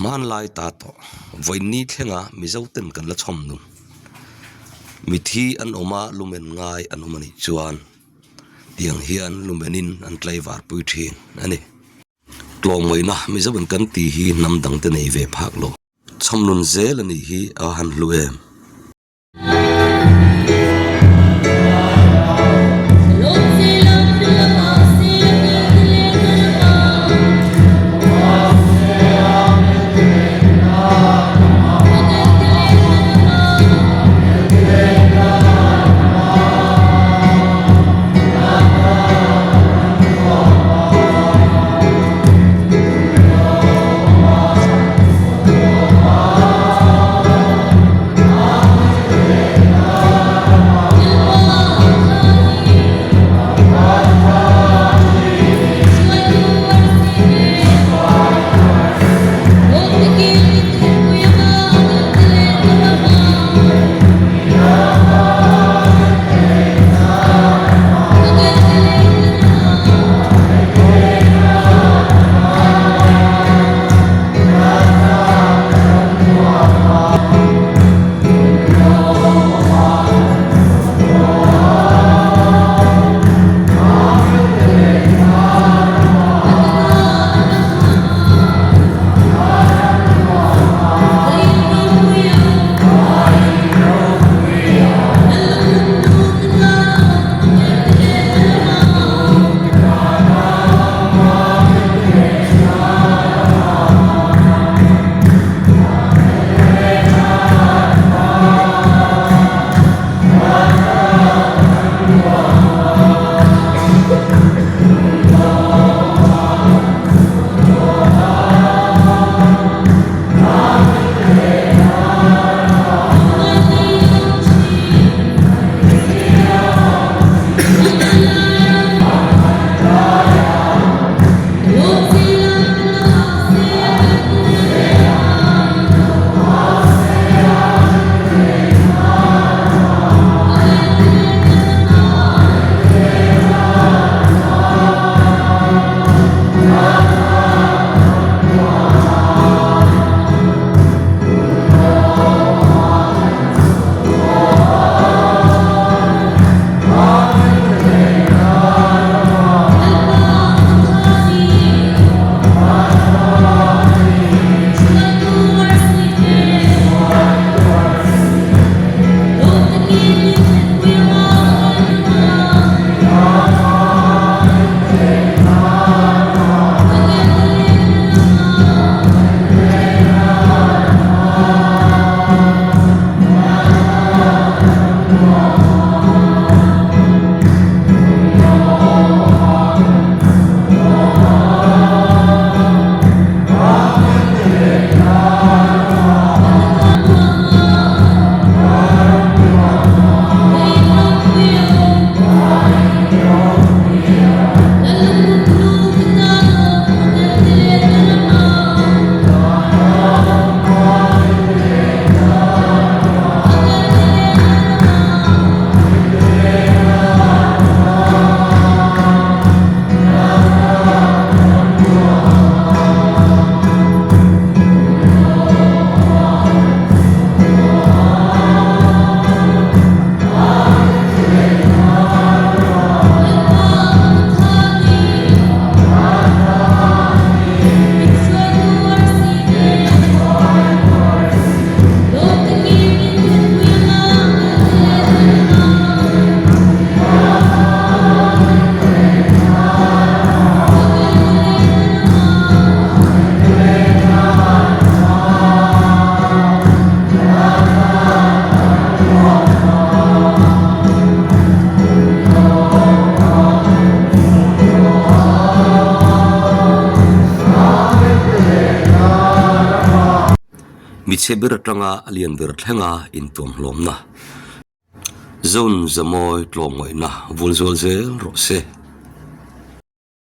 man lai ta to voi ni thlenga mi zoten kan la chom nun mi thi an oma lumen ngai an omani chuan tiang hian lumenin an tlai war pui thin ani tlom moina mi zoben kan ti hi namdang te nei ve phak lo chom nun zel ani hi a han hluem mi chebir tanga alien bir thlenga in tum hlom na zon zamoi tlom ngoi na vulzol zel ro se